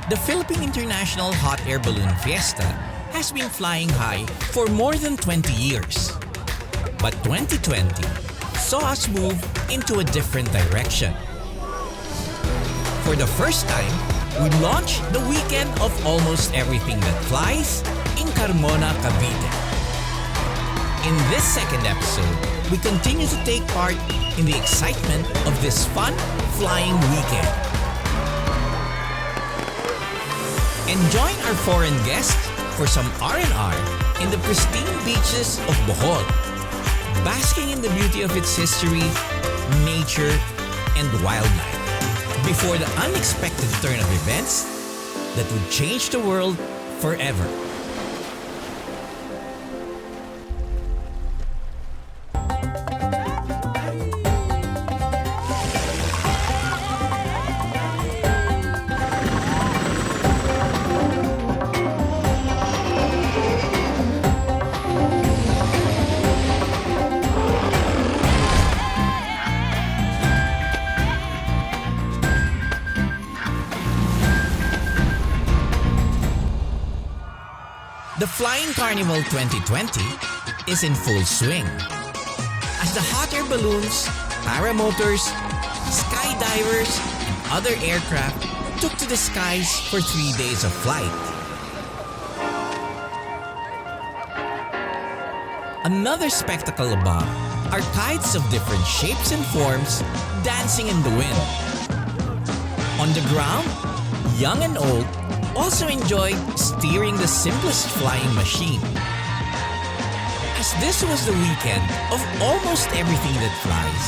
The Philippine International Hot Air Balloon Fiesta has been flying high for more than 20 years. But 2020 saw us move into a different direction. For the first time, we launched the weekend of almost everything that flies in Carmona, Cavite. In this second episode, we continue to take part in the excitement of this fun flying weekend. And join our foreign guests for some R&R in the pristine beaches of Bohol, basking in the beauty of its history, nature, and wildlife, before the unexpected turn of events that would change the world forever. The Flying Carnival 2020 is in full swing. As the hot air balloons, paramotors, skydivers, and other aircraft took to the skies for 3 days of flight. Another spectacle above are kites of different shapes and forms dancing in the wind. On the ground, young and old also enjoyed steering the simplest flying machine. As this was the weekend of almost everything that flies,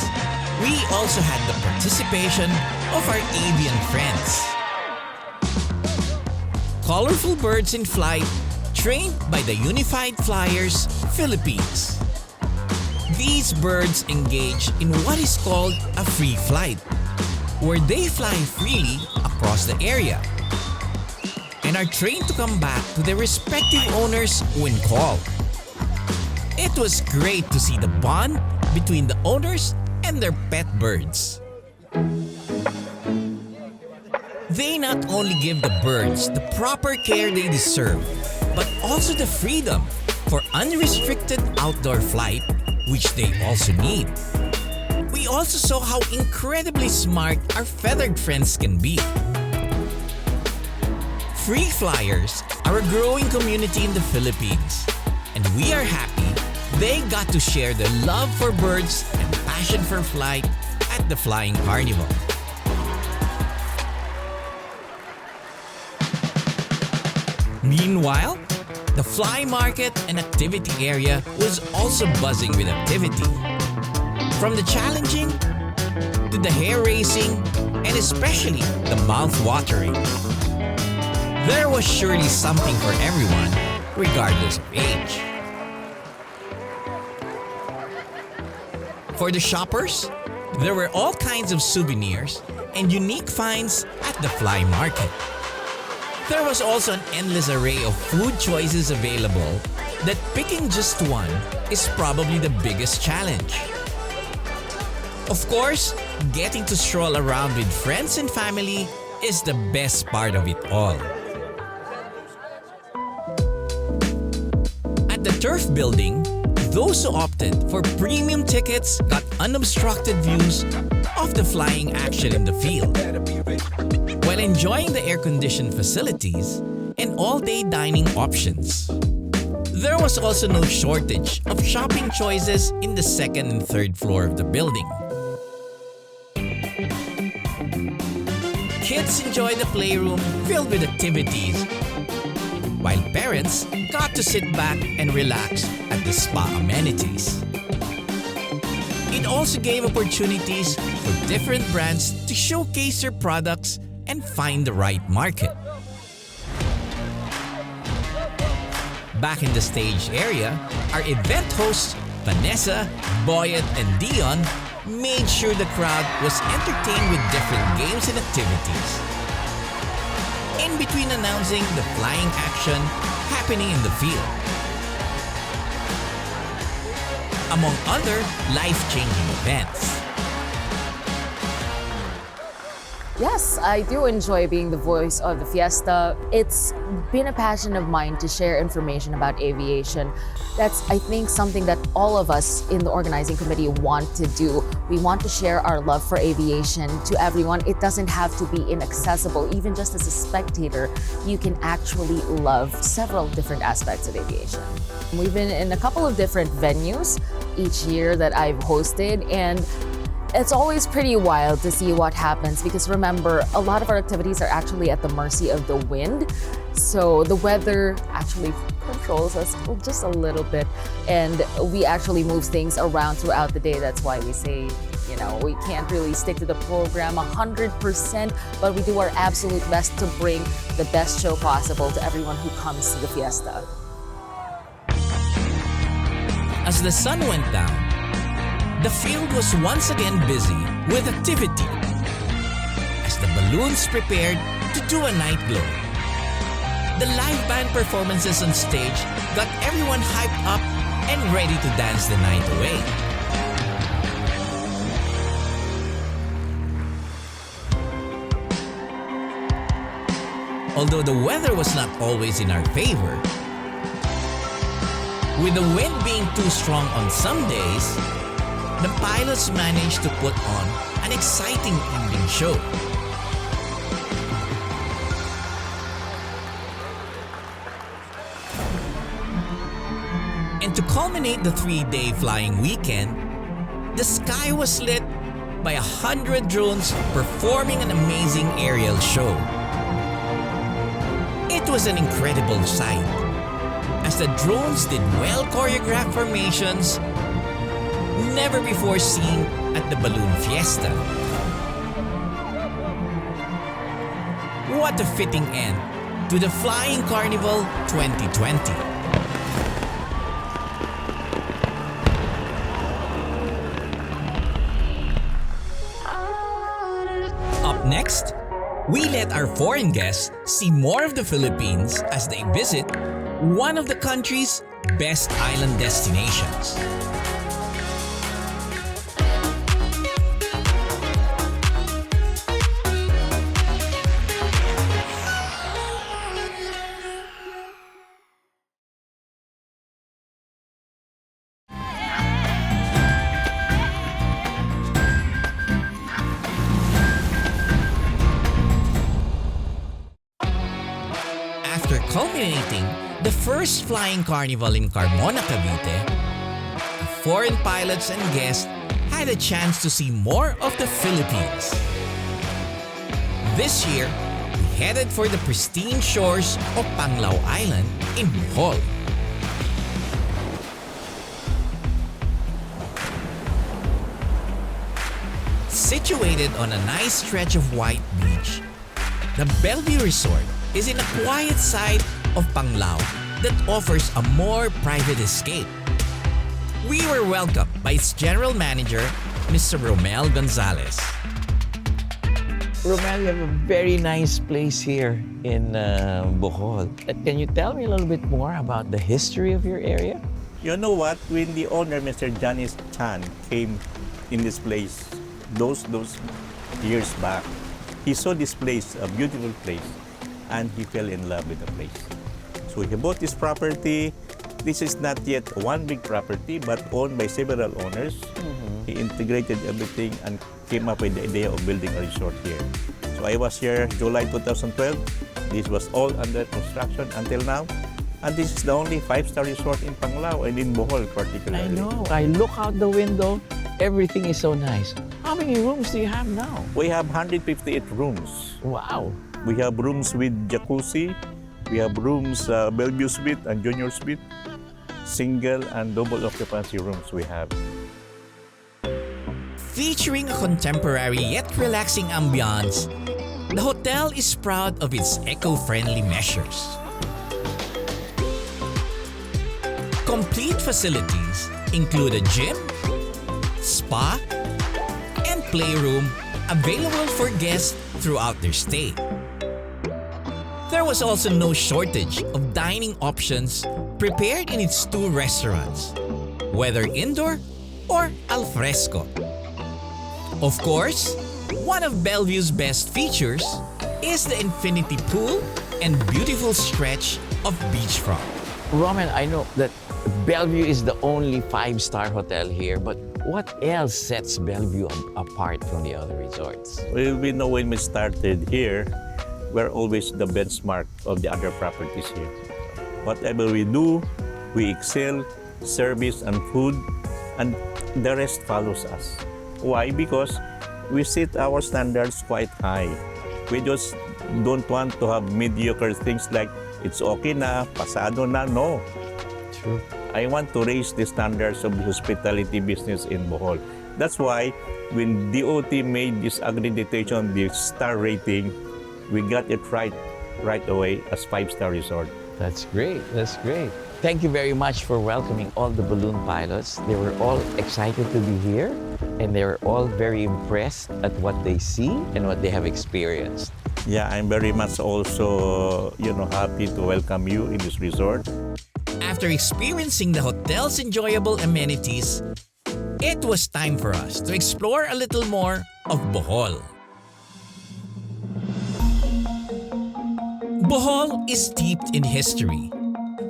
we also had the participation of our avian friends. Colorful birds in flight trained by the Unified Flyers Philippines. These birds engage in what is called a free flight, where they fly freely across the area and are trained to come back to their respective owners when called. It was great to see the bond between the owners and their pet birds. They not only give the birds the proper care they deserve, but also the freedom for unrestricted outdoor flight, which they also need. We also saw how incredibly smart our feathered friends can be. Free flyers are a growing community in the Philippines, and we are happy they got to share their love for birds and passion for flight at the Flying Carnival. Meanwhile, the fly market and activity area was also buzzing with activity. From the challenging to the hair-raising and especially the mouth-watering. There was surely something for everyone, regardless of age. For the shoppers, there were all kinds of souvenirs and unique finds at the fly market. There was also an endless array of food choices available that picking just one is probably the biggest challenge. Of course, getting to stroll around with friends and family is the best part of it all. At the turf building, those who opted for premium tickets got unobstructed views of the flying action in the field, while enjoying the air-conditioned facilities and all-day dining options. There was also no shortage of shopping choices in the second and third floor of the building. Kids enjoyed the playroom filled with activities, while parents got to sit back and relax at the spa amenities. It also gave opportunities for different brands to showcase their products and find the right market. Back in the stage area, our event hosts Vanessa, Boyet, and Dion made sure the crowd was entertained with different games and activities. In between announcing the flying action happening in the field, among other life-changing events. Yes, I do enjoy being the voice of the fiesta. It's been a passion of mine to share information about aviation. That's, I think, something that all of us in the organizing committee want to do. We want to share our love for aviation to everyone. It doesn't have to be inaccessible. Even just as a spectator, you can actually love several different aspects of aviation. We've been in a couple of different venues each year that I've hosted, and it's always pretty wild to see what happens because remember, a lot of our activities are actually at the mercy of the wind. So the weather actually controls us just a little bit, and we actually move things around throughout the day. That's why we say, we can't really stick to the program 100%, but we do our absolute best to bring the best show possible to everyone who comes to the fiesta. As the sun went down, the field was once again busy with activity as the balloons prepared to do a night glow. The live band performances on stage got everyone hyped up and ready to dance the night away. Although the weather was not always in our favor, with the wind being too strong on some days, the pilots managed to put on an exciting evening show. And to culminate the 3-day flying weekend, the sky was lit by 100 drones performing an amazing aerial show. It was an incredible sight, as the drones did well-choreographed formations never before seen at the Balloon Fiesta. What a fitting end to the Flying Carnival 2020. Up next, we let our foreign guests see more of the Philippines as they visit one of the country's best island destinations. After culminating the first flying carnival in Carmona, Cavite, the foreign pilots and guests had a chance to see more of the Philippines. This year, we headed for the pristine shores of Panglao Island in Bohol. Situated on a nice stretch of white beach, the Bellevue Resort is in a quiet side of Panglao that offers a more private escape. We were welcomed by its general manager, Mr. Romel Gonzalez. Romel, you have a very nice place here in Bohol. Can you tell me a little bit more about the history of your area? You know what? When the owner, Mr. Janice Chan, came in this place those years back, he saw this place, a beautiful place, and he fell in love with the place. So he bought this property. This is not yet one big property, but owned by several owners. He integrated everything and came up with the idea of building a resort here. So I was here July 2012. This was all under construction until now. And this is the only 5-star resort in Panglao and in Bohol particularly. I know. I look out the window. Everything is so nice. How many rooms do you have now? We have 158 rooms. Wow. We have rooms with jacuzzi. We have rooms, Bellevue Suite and Junior Suite. Single and double occupancy rooms we have. Featuring a contemporary yet relaxing ambiance, the hotel is proud of its eco-friendly measures. Complete facilities include a gym, spa, and playroom available for guests throughout their stay. There was also no shortage of dining options prepared in its 2 restaurants, whether indoor or al fresco. Of course, One of Bellevue's best features is the infinity pool and beautiful stretch of beachfront. Roman, I know that Bellevue is the only five-star hotel here, but what else sets Bellevue apart from the other resorts? Well, we know when we started here, we're always the benchmark of the other properties here. Whatever we do, we excel, service and food, and the rest follows us. Why? Because we set our standards quite high. We just don't want to have mediocre things like it's okay na, pasado na, no. True. I want to raise the standards of the hospitality business in Bohol. That's why when DOT made this accreditation, the star rating, we got it right away as five-star resort. That's great. That's great. Thank you very much for welcoming all the balloon pilots. They were all excited to be here, and they were all very impressed at what they see and what they have experienced. Yeah, I'm very much also, happy to welcome you in this resort. After experiencing the hotel's enjoyable amenities, it was time for us to explore a little more of Bohol. Bohol is steeped in history,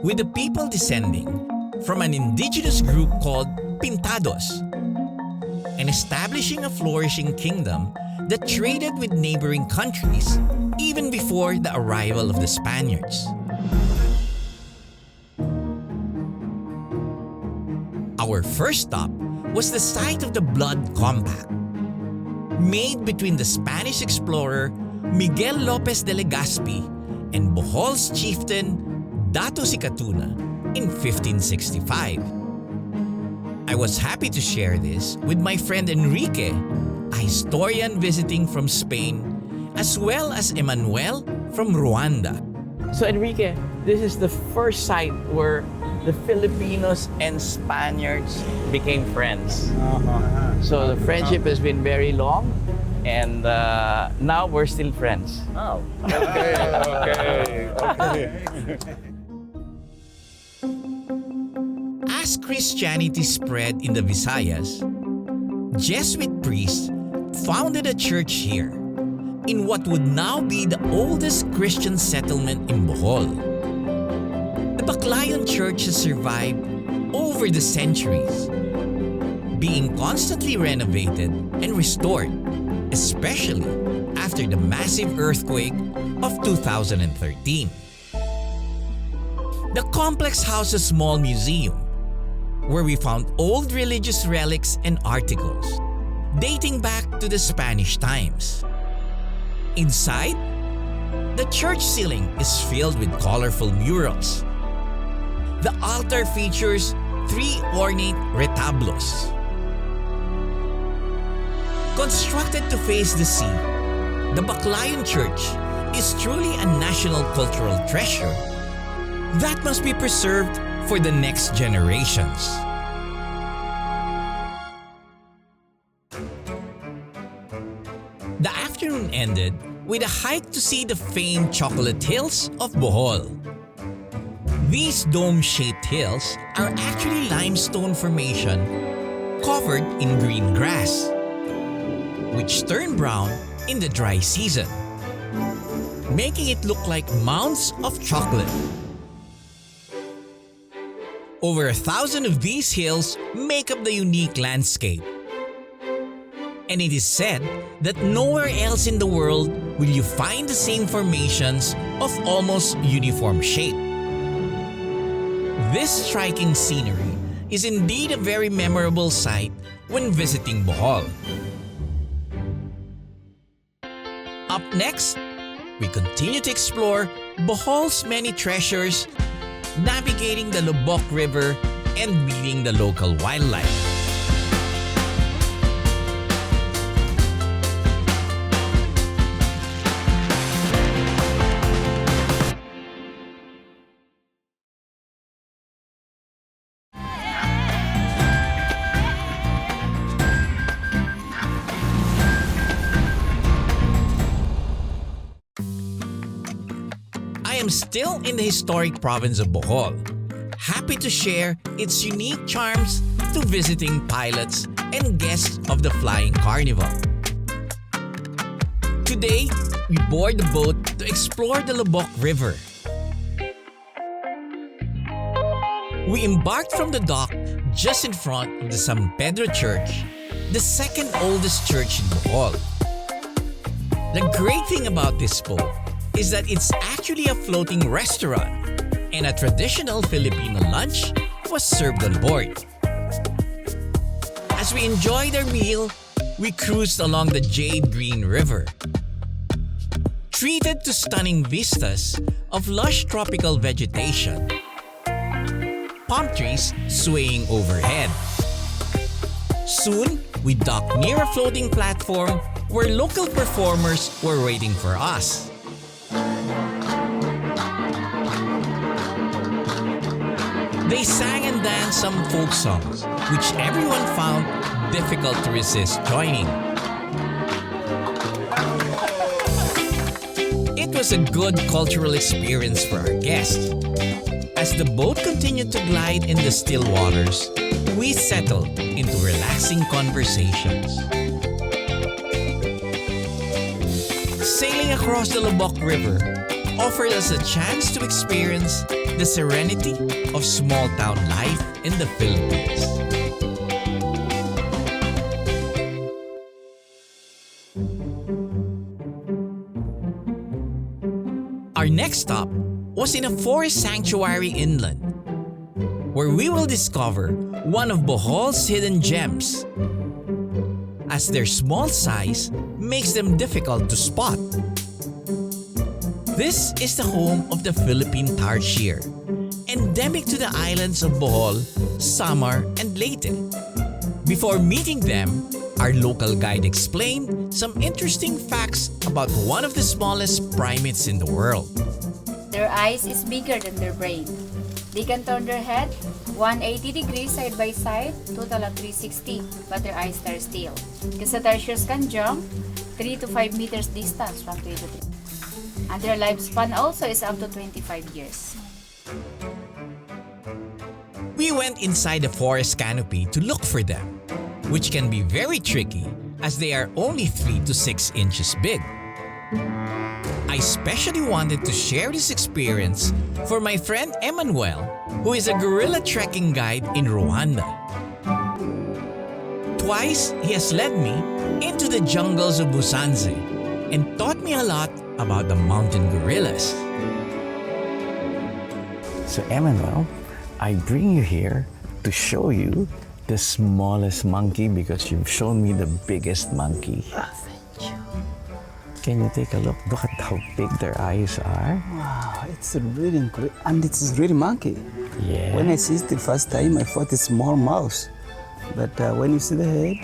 with the people descending from an indigenous group called Pintados and establishing a flourishing kingdom that traded with neighboring countries even before the arrival of the Spaniards. Our first stop was the site of the Blood Compact, made between the Spanish explorer Miguel Lopez de Legazpi and Bohol's chieftain Dato Sicatuna in 1565. I was happy to share this with my friend Enrique, a historian visiting from Spain, as well as Emmanuel from Rwanda. So Enrique, this is the first site where the Filipinos and Spaniards became friends. So the friendship has been very long, and now we're still friends. Oh, okay. As Christianity spread in the Visayas, Jesuit priests founded a church here in what would now be the oldest Christian settlement in Bohol. The Baclayon Church has survived over the centuries, being constantly renovated and restored, especially after the massive earthquake of 2013. The complex houses a small museum where we found old religious relics and articles dating back to the Spanish times. Inside, the church ceiling is filled with colorful murals. The altar features 3 ornate retablos. Constructed to face the sea, the Baclayon Church is truly a national cultural treasure that must be preserved for the next generations. The afternoon ended with a hike to see the famed chocolate hills of Bohol. These dome-shaped hills are actually limestone formation covered in green grass, which turn brown in the dry season, making it look like mounds of chocolate. Over 1,000 of these hills make up the unique landscape. And it is said that nowhere else in the world will you find the same formations of almost uniform shape. This striking scenery is indeed a very memorable sight when visiting Bohol. Up next, we continue to explore Bohol's many treasures, navigating the Lubbock River and meeting the local wildlife. I am still in the historic province of Bohol, happy to share its unique charms to visiting pilots and guests of the Flying Carnival. Today, we board the boat to explore the Lubbock River. We embarked from the dock just in front of the San Pedro Church, the second oldest church in Bohol. The great thing about this boat is that it's actually a floating restaurant, and a traditional Filipino lunch was served on board. As we enjoyed our meal, we cruised along the Jade Green River. Treated to stunning vistas of lush tropical vegetation, palm trees swaying overhead. Soon, we docked near a floating platform where local performers were waiting for us. They sang and danced some folk songs, which everyone found difficult to resist joining. It was a good cultural experience for our guests. As the boat continued to glide in the still waters, we settled into relaxing conversations. Sailing across the Lubbock River offered us a chance to experience the serenity of small-town life in the Philippines. Our next stop was in a forest sanctuary inland, where we will discover one of Bohol's hidden gems, as their small size makes them difficult to spot. This is the home of the Philippine tarsier, endemic to the islands of Bohol, Samar, and Leyte. Before meeting them, our local guide explained some interesting facts about one of the smallest primates in the world. Their eyes is bigger than their brain. They can turn their head 180 degrees side by side, total of 360, but their eyes are still. Because the tarsiers can jump 3 to 5 meters distance from tree to tree. And their lifespan also is up to 25 years. We went inside the forest canopy to look for them, which can be very tricky as they are only 3 to 6 inches big. I especially wanted to share this experience for my friend Emmanuel, who is a gorilla trekking guide in Rwanda. Twice, he has led me into the jungles of Busanze and taught me a lot about the mountain gorillas. So Emmanuel, I bring you here to show you the smallest monkey because you've shown me the biggest monkey. Thank you. Can you take a look? Look at how big their eyes are. Wow, it's really incredible. And it's really monkey. Yeah. When I see it the first time, I thought it's small mouse. But when you see the head,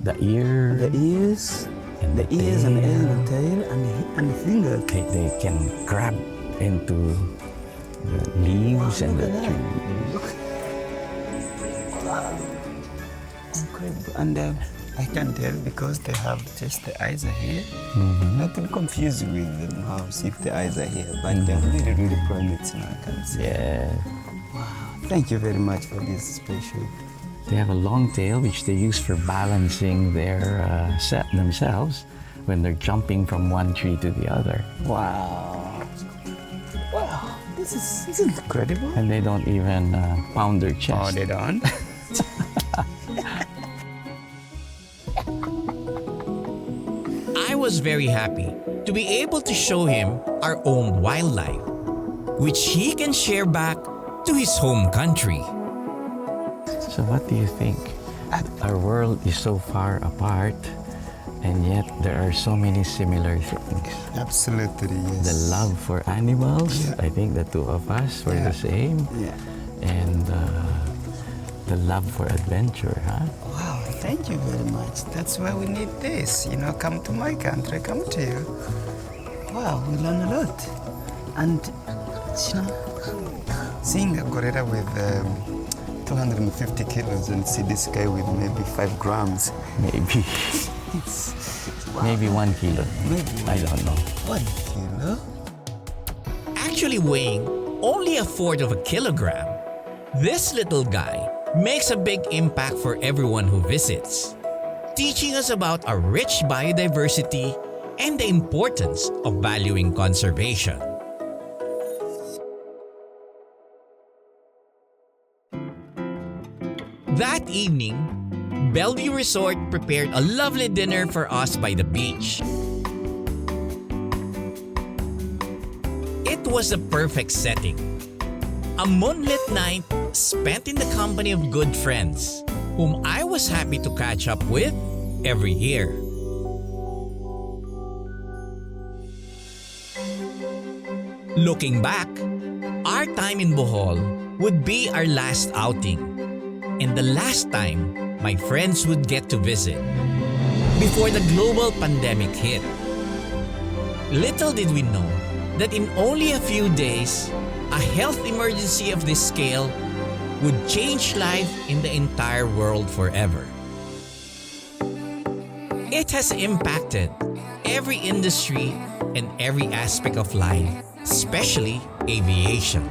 The ear, the ears, and the ears and the tail. tail and the finger. They can grab into the leaves and the Look at that. tree. Look. Wow. Incredible. And I can tell because they have just the eyes are here. Not to be confused with the mouse if the eyes are here, but they're really primates now, I can see. Yeah. Wow. Thank you very much for this special. They have a long tail which they use for balancing themselves when they're jumping from one tree to the other. Wow. Wow. This is incredible. And they don't even pound their Oh, chest. they don't? I was very happy to be able to show him our own wildlife, which he can share back to his home country. So what do you think? Our world is so far apart, and yet there are so many similar things. Absolutely, yes. The love for animals, Yeah. I think the two of us were Yeah. the same. Yeah. And the love for adventure, huh? Wow, thank you very much. That's why we need this. You know, come to my country, come to you. Wow, we learn a lot. And, you know, seeing a gorilla with 250 kilos and see this guy with maybe 5 grams, Maybe, it's maybe 1 kilo. maybe I don't know. 1 kilo. Actually weighing only a fourth of a kilogram, this little guy makes a big impact for everyone who visits, teaching us about our rich biodiversity and the importance of valuing conservation. That evening, Bellevue Resort prepared a lovely dinner for us by the beach. It was a perfect setting. A moonlit night spent in the company of good friends, whom I was happy to catch up with every year. Looking back, our time in Bohol would be our last outing, and the last time my friends would get to visit before the global pandemic hit. Little did we know that in only a few days, a health emergency of this scale would change life in the entire world forever. It has impacted every industry and every aspect of life, especially aviation.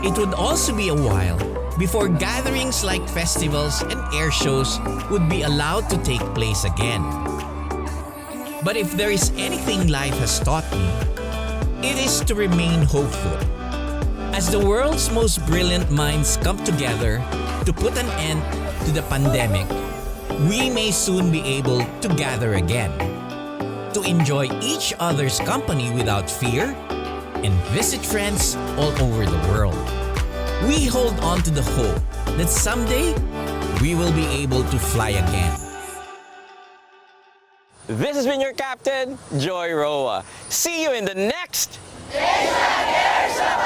It would also be a while before gatherings like festivals and air shows would be allowed to take place again. But if there is anything life has taught me, it is to remain hopeful. As the world's most brilliant minds come together to put an end to the pandemic, we may soon be able to gather again, to enjoy each other's company without fear, and visit friends all over the world. We hold on to the hope that someday we will be able to fly again. This has been your captain, Joy Roa. See you in the next... Days and Years of